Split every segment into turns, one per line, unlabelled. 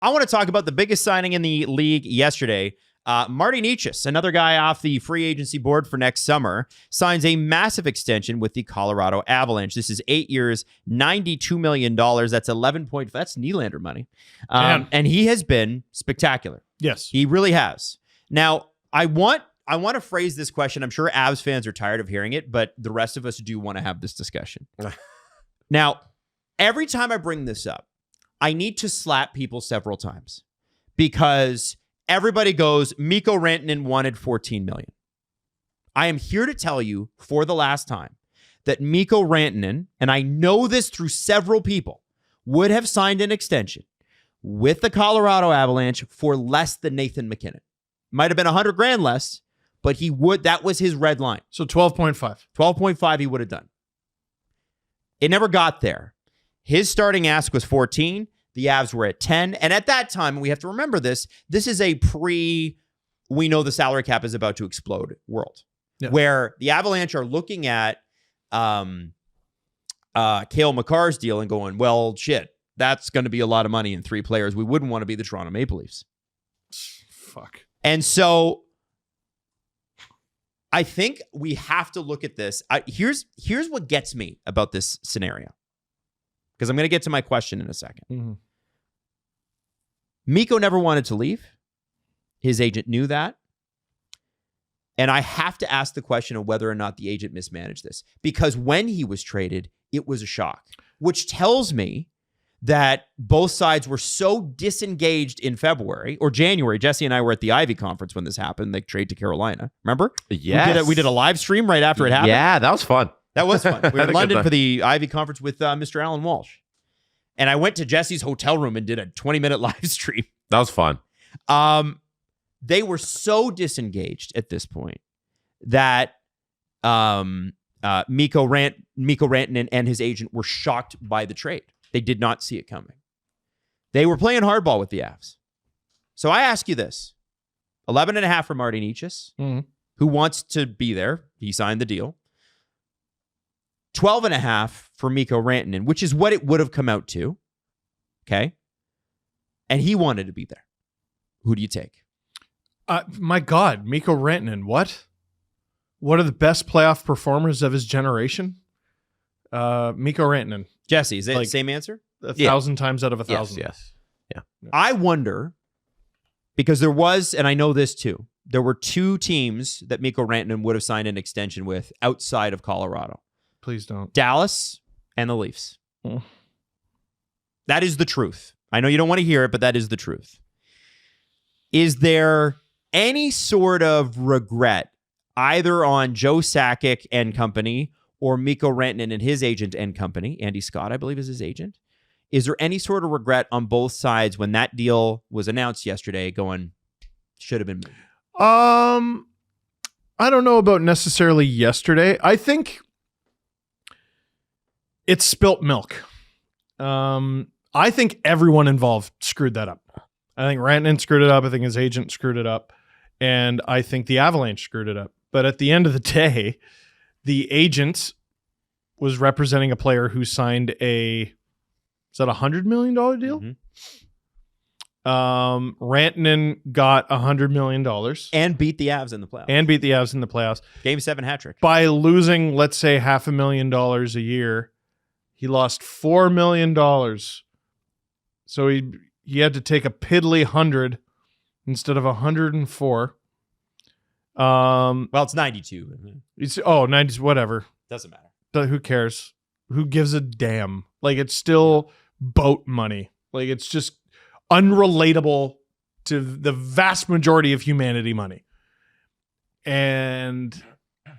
I want to talk about the biggest signing in the league yesterday. Marty Necas, another guy off the free agency board for next summer, signs a massive extension with the Colorado Avalanche. This is 8 years, $92 million. That's 11 point. That's Nylander money. And he has been spectacular.
Yes.
He really has. Now, I want to phrase this question. I'm sure Avs fans are tired of hearing it, but the rest of us do want to have this discussion. Now, every time I bring this up, I need to slap people several times because everybody goes, Mikko Rantanen wanted $14 million. I am here to tell you for the last time that Mikko Rantanen, and I know this through several people, would have signed an extension with the Colorado Avalanche for less than Nathan MacKinnon. Might have been $100,000 less, but he would. That was his red line.
So 12.5.
12.5 he would have done. It never got there. His starting ask was 14. The Avs were at 10. And at that time, we have to remember this is a we know the salary cap is about to explode world. Yeah. Where the Avalanche are looking at Cale Makar's deal and going, well, shit, that's going to be a lot of money in 3 players. We wouldn't want to be the Toronto Maple Leafs.
Fuck.
And so I think we have to look at this. Here's what gets me about this scenario. Because I'm going to get to my question in a second. Mm-hmm. Mikko never wanted to leave. His agent knew that. And I have to ask the question of whether or not the agent mismanaged this. Because when he was traded, it was a shock. Which tells me that both sides were so disengaged in February or January. Jesse and I were at the AAV conference when this happened. They trade to Carolina. Remember?
Yes.
We did a live stream right after it happened.
Yeah, that was fun.
That was fun. We were in London for the AAV conference with Mr. Alan Walsh. And I went to Jesse's hotel room and did a 20-minute live stream.
That was fun.
They were so disengaged at this point that Mikko Rantanen and his agent were shocked by the trade. They did not see it coming. They were playing hardball with the Avs. So I ask you this. 11.5 for Marty Necas, who wants to be there. He signed the deal. 12.5 for Mikko Rantanen, which is what it would have come out to. Okay. And he wanted to be there. Who do you take?
My God, Mikko Rantanen, what? What are the best playoff performers of his generation? Mikko Rantanen.
Jesse, is it the same answer?
1,000 times out of 1,000.
Yes. Yeah.
I wonder, because there was, and I know this too, there were 2 teams that Mikko Rantanen would have signed an extension with outside of Colorado.
Please don't.
Dallas and the Leafs. That is the truth. I know you don't want to hear it, but that is the truth. Is there any sort of regret either on Joe Sakic and company or Mikko Rantanen and his agent and company, Andy Scott, I believe is his agent? Is there any sort of regret on both sides when that deal was announced yesterday going, should have been me?
I don't know about necessarily yesterday. I think it's spilt milk. I think everyone involved screwed that up. I think Rantanen screwed it up. I think his agent screwed it up. And I think the Avalanche screwed it up. But at the end of the day, the agent was representing a player who signed is that a $100 million deal? Mm-hmm. Rantanen got $100 million.
And beat the Avs in the playoffs. Game 7 hat trick.
By losing, let's say, $500,000 a year, he lost $4 million. So he had to take a piddly 100 instead of 104.
Well, it's 92.
It's 90s, whatever.
Doesn't matter.
But who cares? Who gives a damn? Like, it's still boat money. Like, it's just unrelatable to the vast majority of humanity money. And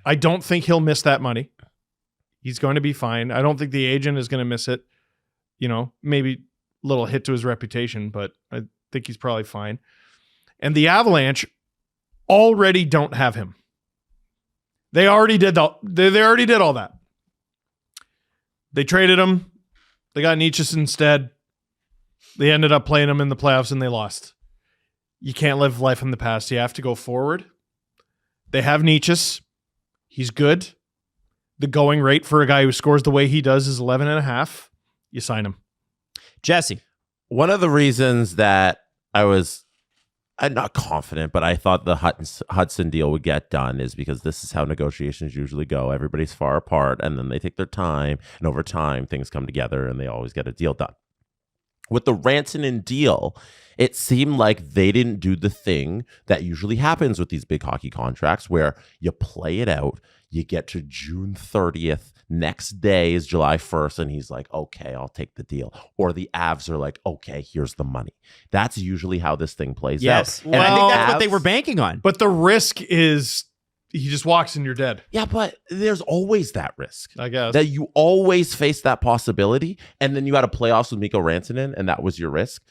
I don't think he'll miss that money. He's going to be fine. I don't think the agent is going to miss it. You know, maybe a little hit to his reputation, but I think he's probably fine. And the Avalanche already don't have him. They already did all that. They traded him. They got Necas instead. They ended up playing him in the playoffs and they lost. You can't live life in the past. You have to go forward. They have Necas. He's good. The going rate for a guy who scores the way he does is 11.5. You sign him.
Jesse.
One of the reasons that I was not confident, but I thought the Hudson deal would get done is because this is how negotiations usually go. Everybody's far apart, and then they take their time, and over time, things come together, and they always get a deal done. With the Rantanen deal, it seemed like they didn't do the thing that usually happens with these big hockey contracts where you play it out, you get to June 30th, next day is July 1st, and he's like, okay, I'll take the deal. Or the Avs are like, okay, here's the money. That's usually how this thing plays out.
And I think that's what they were banking on.
But the risk is he just walks and you're dead.
Yeah, but there's always that risk.
I guess.
That you always face that possibility, and then you had a playoffs with Mikko Rantanen, and that was your risk.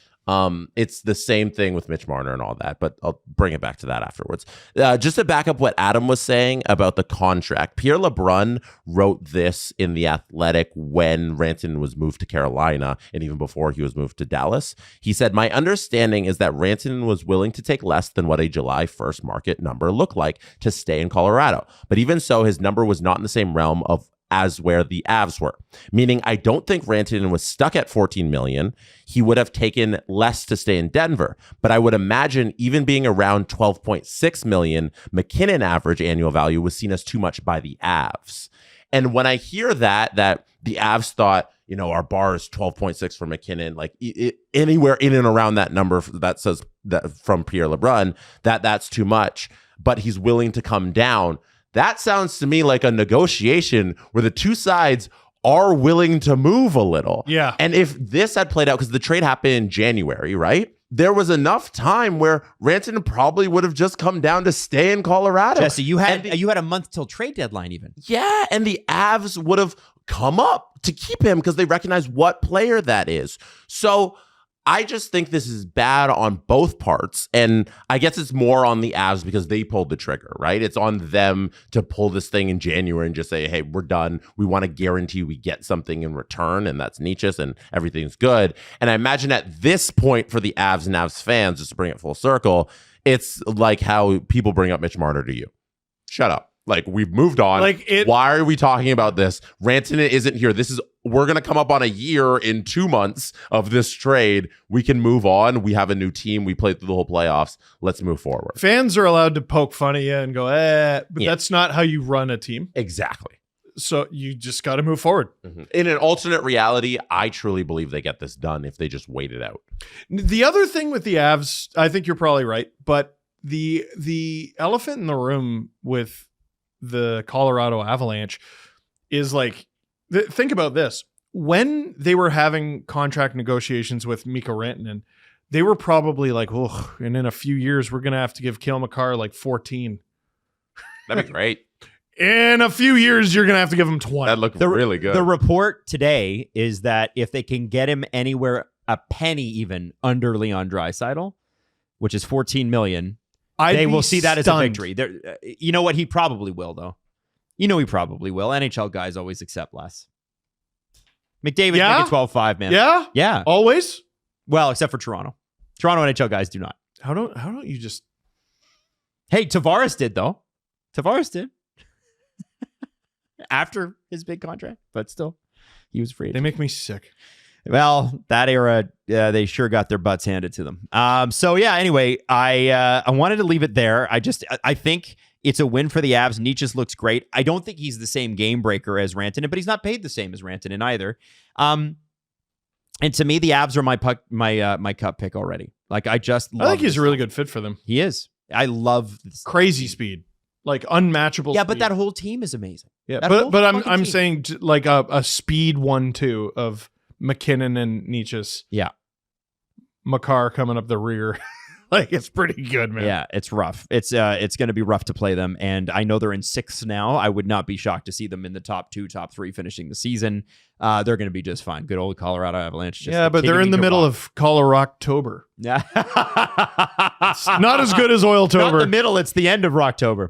It's the same thing with Mitch Marner and all that, but I'll bring it back to that afterwards. Just to back up what Adam was saying about the contract, Pierre LeBrun wrote this in The Athletic when Rantanen was moved to Carolina and even before he was moved to Dallas. He said, my understanding is that Rantanen was willing to take less than what a July 1st market number looked like to stay in Colorado. But even so, his number was not in the same realm as where the Avs were. Meaning, I don't think Rantanen was stuck at $14 million. He would have taken less to stay in Denver. But I would imagine even being around $12.6 million, McKinnon average annual value was seen as too much by the Avs. And when I hear that the Avs thought, our bar is 12.6 for McKinnon, like anywhere in and around that number that says that from Pierre LeBrun, that's too much, but he's willing to come down. That sounds to me like a negotiation where the two sides are willing to move a little.
Yeah.
And if this had played out, because the trade happened in January, right? There was enough time where Rantanen probably would have just come down to stay in Colorado.
Jesse, you had a month till trade deadline even.
Yeah, and the Avs would have come up to keep him because they recognize what player that is. So I just think this is bad on both parts. And I guess it's more on the Avs because they pulled the trigger, right? It's on them to pull this thing in January and just say, hey, we're done. We want to guarantee we get something in return. And that's Necas and everything's good. And I imagine at this point for the Avs and Avs fans, just to bring it full circle, it's like how people bring up Mitch Marner to you. Shut up. Like, we've moved on. Why are we talking about this? Rantanen isn't here. We're going to come up on a year in 2 months of this trade. We can move on. We have a new team. We played through the whole playoffs. Let's move forward.
Fans are allowed to poke fun at you and go, but that's not how you run a team.
Exactly.
So you just got to move forward.
Mm-hmm. In an alternate reality, I truly believe they get this done if they just wait it out.
The other thing with the Avs, I think you're probably right, but the elephant in the room with the Colorado Avalanche is like, think about this. When they were having contract negotiations with Mikko Rantanen, they were probably like, oh, and in a few years, we're going to have to give Cale Makar like 14.
That'd be great.
In a few years, you're going to have to give him 20.
That'd look really good.
The report today is that if they can get him anywhere a penny even under Leon Draisaitl, which is $14 million, they will see that as a victory. You know what? He probably will, though. He probably will. NHL guys always accept less. McDavid make it 12-5, man.
Yeah?
Yeah.
Always?
Well, except for Toronto. Toronto NHL guys do not.
How don't you just...
Hey, Tavares did, though. Tavares did. After his big contract, but still, he was free.
They make me sick.
Well, that era, they sure got their butts handed to them. So yeah, anyway, I wanted to leave it there. I think it's a win for the Avs. Necas looks great. I don't think he's the same game breaker as Rantanen, but he's not paid the same as Rantanen either. And to me, the Avs are my cup pick already. Like, I
think he's a really good fit for them.
He is. I love this.
Crazy speed, like unmatchable.
Yeah,
speed.
but that whole team is amazing.
Yeah, but I'm saying like a speed 1-2 of McKinnon and Necas.
Yeah.
Makar coming up the rear. Like, it's pretty good, man.
Yeah, it's rough. It's going to be rough to play them. And I know they're in 6th now. I would not be shocked to see them in the top 2, top 3 finishing the season. They're going to be just fine. Good old Colorado Avalanche.
Yeah, but they're in the middle of Colorado-October.
Yeah.
It's not as good as Oiltober.
Not the middle. It's the end of Rocktober.